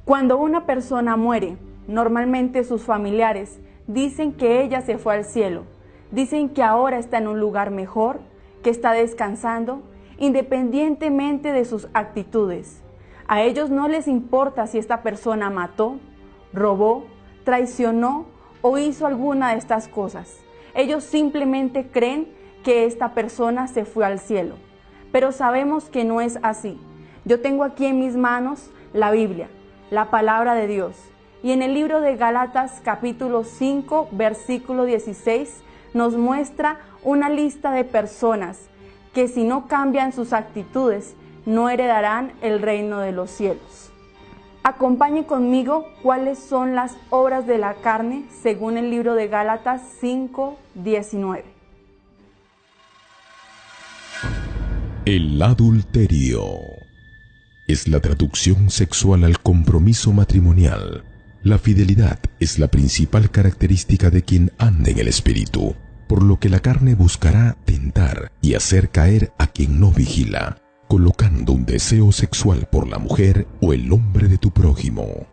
Cuando una persona muere, normalmente sus familiares dicen que ella se fue al cielo, dicen que ahora está en un lugar mejor, que está descansando, independientemente de sus actitudes. A ellos no les importa si esta persona mató, robó, traicionó o hizo alguna de estas cosas. Ellos simplemente creen que esta persona se fue al cielo. Pero sabemos que no es así. Yo tengo aquí en mis manos la Biblia, la palabra de Dios. Y en el libro de Gálatas capítulo 5, versículo 16, nos muestra una lista de personas que si no cambian sus actitudes, no heredarán el reino de los cielos. Acompañe conmigo cuáles son las obras de la carne según el libro de Gálatas 5, 19. El adulterio es la traducción sexual al compromiso matrimonial. La fidelidad es la principal característica de quien anda en el espíritu, por lo que la carne buscará tentar y hacer caer a quien no vigila, colocando un deseo sexual por la mujer o el hombre de tu prójimo.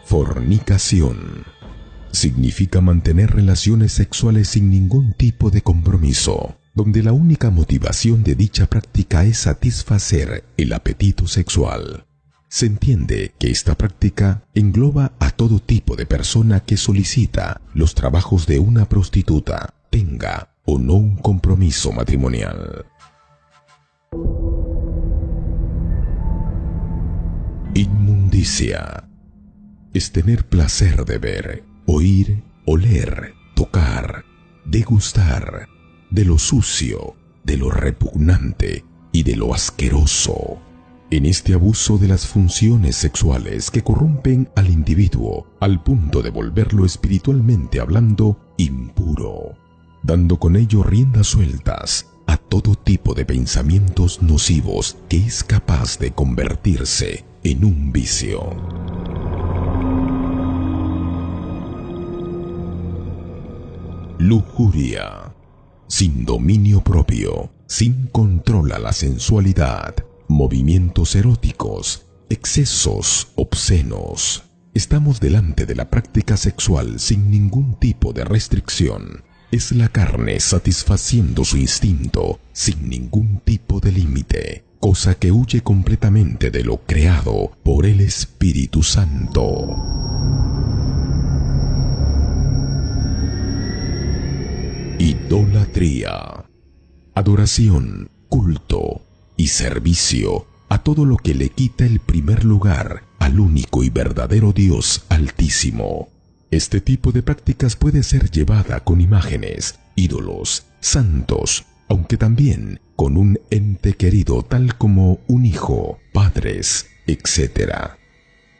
Fornicación significa mantener relaciones sexuales sin ningún tipo de compromiso, donde la única motivación de dicha práctica es satisfacer el apetito sexual. Se entiende que esta práctica engloba a todo tipo de persona que solicita los trabajos de una prostituta, tenga o no un compromiso matrimonial. Inmundicia es tener placer de ver, oír, oler, tocar, degustar de lo sucio, de lo repugnante y de lo asqueroso. En este abuso de las funciones sexuales que corrompen al individuo al punto de volverlo espiritualmente hablando impuro, dando con ello riendas sueltas a todo tipo de pensamientos nocivos que es capaz de convertirse en un vicio. Lujuria, sin dominio propio, sin control a la sensualidad, movimientos eróticos, excesos obscenos. Estamos delante de la práctica sexual sin ningún tipo de restricción. Es la carne satisfaciendo su instinto sin ningún tipo de límite, cosa que huye completamente de lo creado por el Espíritu Santo. Idolatría, adoración, culto y servicio a todo lo que le quita el primer lugar al único y verdadero Dios Altísimo. Este tipo de prácticas puede ser llevada con imágenes, ídolos, santos, aunque también con un ente querido tal como un hijo, padres, etc.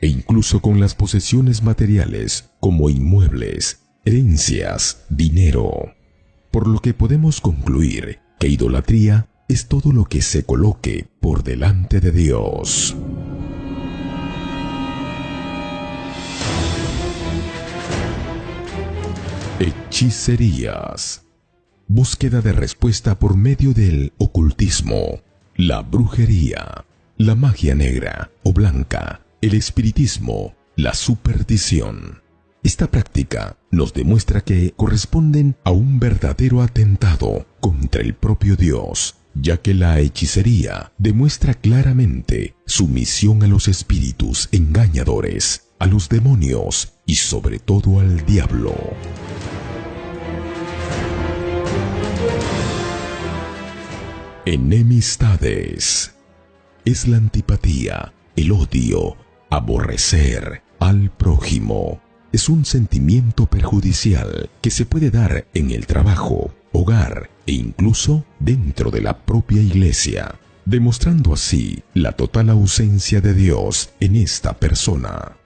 E incluso con las posesiones materiales como inmuebles, herencias, dinero. Por lo que podemos concluir que idolatría es todo lo que se coloque por delante de Dios. Hechicerías. Búsqueda de respuesta por medio del ocultismo, la brujería, la magia negra o blanca, el espiritismo, la superstición. Esta práctica nos demuestra que corresponden a un verdadero atentado contra el propio Dios, ya que la hechicería demuestra claramente sumisión a los espíritus engañadores, a los demonios y sobre todo al diablo. Enemistades. Es la antipatía, el odio, aborrecer al prójimo. Es un sentimiento perjudicial que se puede dar en el trabajo, hogar e incluso dentro de la propia iglesia, demostrando así la total ausencia de Dios en esta persona.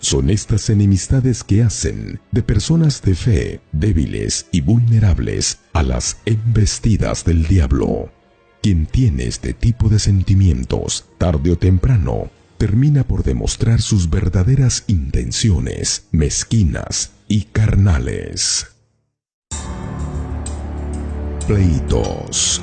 Son estas enemistades que hacen de personas de fe débiles y vulnerables a las embestidas del diablo. Quien tiene este tipo de sentimientos, tarde o temprano, termina por demostrar sus verdaderas intenciones mezquinas y carnales. Pleitos.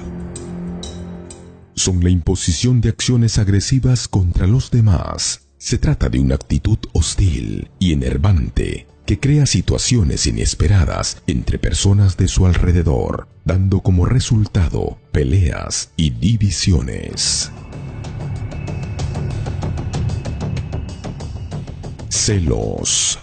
son la imposición de acciones agresivas contra los demás. Se trata de una actitud hostil y enervante que crea situaciones inesperadas entre personas de su alrededor, dando como resultado peleas y divisiones. Celos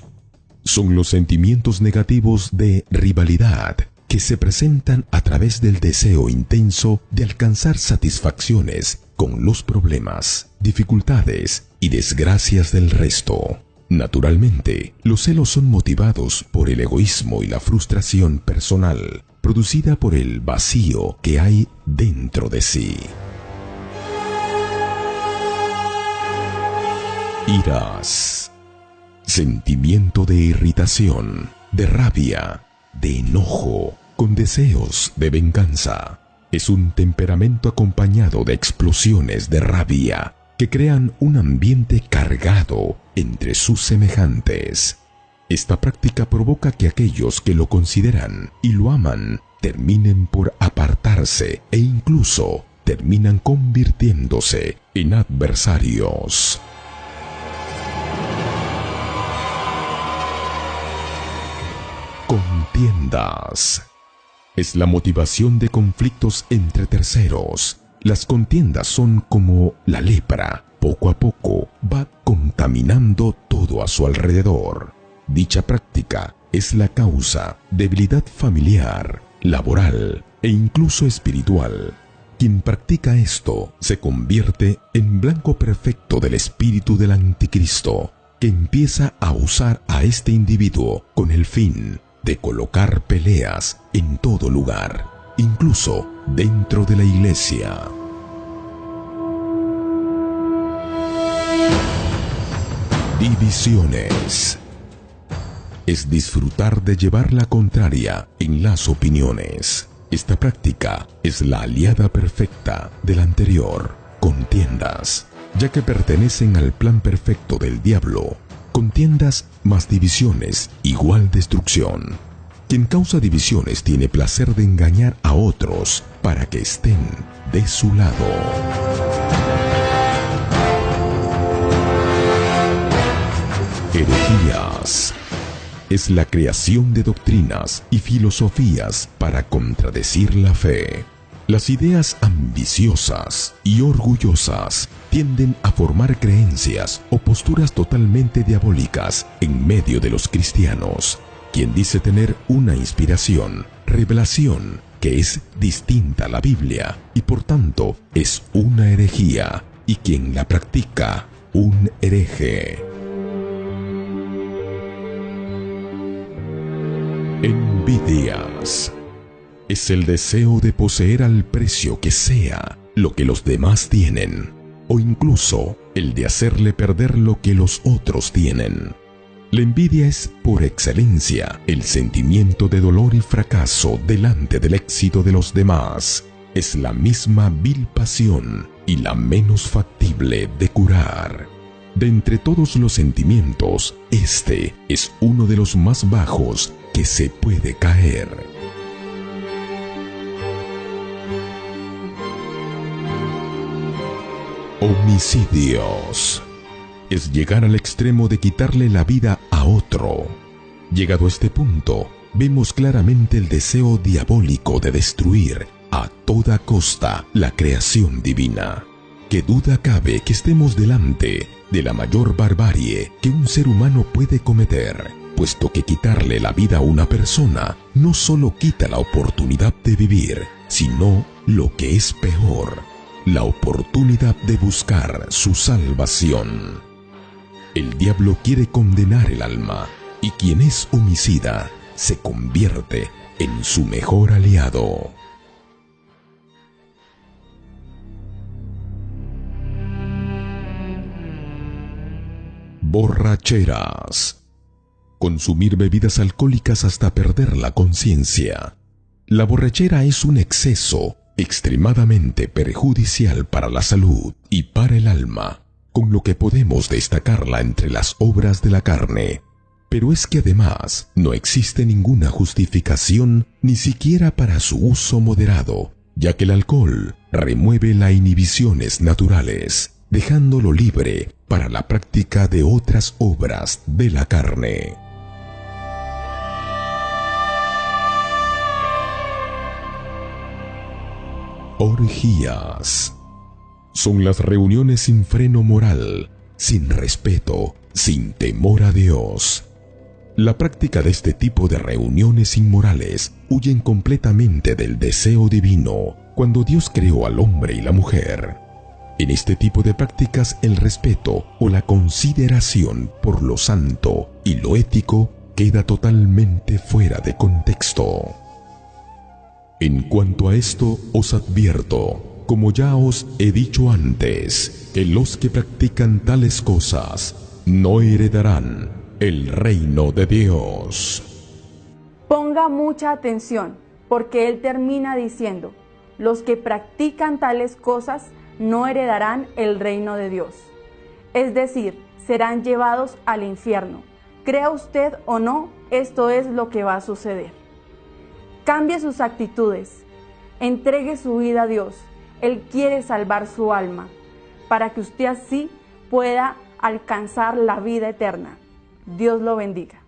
son los sentimientos negativos de rivalidad que se presentan a través del deseo intenso de alcanzar satisfacciones con los problemas, dificultades y desgracias del resto. Naturalmente, los celos son motivados por el egoísmo y la frustración personal, producida por el vacío que hay dentro de sí. Iras. Sentimiento de irritación, de rabia, de enojo, con deseos de venganza. Es un temperamento acompañado de explosiones de rabia que crean un ambiente cargado entre sus semejantes. Esta práctica provoca que aquellos que lo consideran y lo aman terminen por apartarse e incluso terminan convirtiéndose en adversarios. Contiendas. Es la motivación de conflictos entre terceros. Las contiendas son como la lepra. Poco a poco va contaminando todo a su alrededor. Dicha práctica es la causa de debilidad familiar, laboral e incluso espiritual. Quien practica esto se convierte en blanco perfecto del espíritu del anticristo, que empieza a usar a este individuo con el fin de colocar peleas en todo lugar, incluso dentro de la iglesia. Divisiones. Es disfrutar de llevar la contraria en las opiniones. Esta práctica es la aliada perfecta de la anterior, contiendas, ya que pertenecen al plan perfecto del diablo. Contiendas más divisiones igual destrucción. Quien causa divisiones tiene placer de engañar a otros para que estén de su lado. Herejías. Es la creación de doctrinas y filosofías para contradecir la fe. Las ideas ambiciosas y orgullosas tienden a formar creencias o posturas totalmente diabólicas en medio de los cristianos. Quien dice tener una inspiración, revelación, que es distinta a la Biblia y por tanto es una herejía, y quien la practica, un hereje. Envidias. Es el deseo de poseer al precio que sea lo que los demás tienen, o incluso el de hacerle perder lo que los otros tienen. La envidia es, por excelencia, el sentimiento de dolor y fracaso delante del éxito de los demás. Es la misma vil pasión y la menos factible de curar. De entre todos los sentimientos, este es uno de los más bajos que se puede caer. Homicidios. Es llegar al extremo de quitarle la vida a otro. Llegado a este punto, vemos claramente el deseo diabólico de destruir a toda costa la creación divina. ¿Qué duda cabe que estemos delante de la mayor barbarie que un ser humano puede cometer? Puesto que quitarle la vida a una persona no solo quita la oportunidad de vivir, sino lo que es peor, la oportunidad de buscar su salvación. El diablo quiere condenar el alma, y quien es homicida se convierte en su mejor aliado. Borracheras. Consumir bebidas alcohólicas hasta perder la conciencia. La borrachera es un exceso extremadamente perjudicial para la salud y para el alma, con lo que podemos destacarla entre las obras de la carne. Pero es que además no existe ninguna justificación ni siquiera para su uso moderado, ya que el alcohol remueve las inhibiciones naturales, dejándolo libre para la práctica de otras obras de la carne. Orgías. Son las reuniones sin freno moral, sin respeto, sin temor a Dios. La práctica de este tipo de reuniones inmorales huyen completamente del deseo divino cuando Dios creó al hombre y la mujer. En este tipo de prácticas el respeto o la consideración por lo santo y lo ético queda totalmente fuera de contexto. En cuanto a esto os advierto, como ya os he dicho antes, que los que practican tales cosas no heredarán el reino de Dios. Ponga mucha atención, porque él termina diciendo, los que practican tales cosas no heredarán el reino de Dios. Es decir, serán llevados al infierno. Crea usted o no, esto es lo que va a suceder. Cambie sus actitudes, entregue su vida a Dios. Él quiere salvar su alma, para que usted así pueda alcanzar la vida eterna. Dios lo bendiga.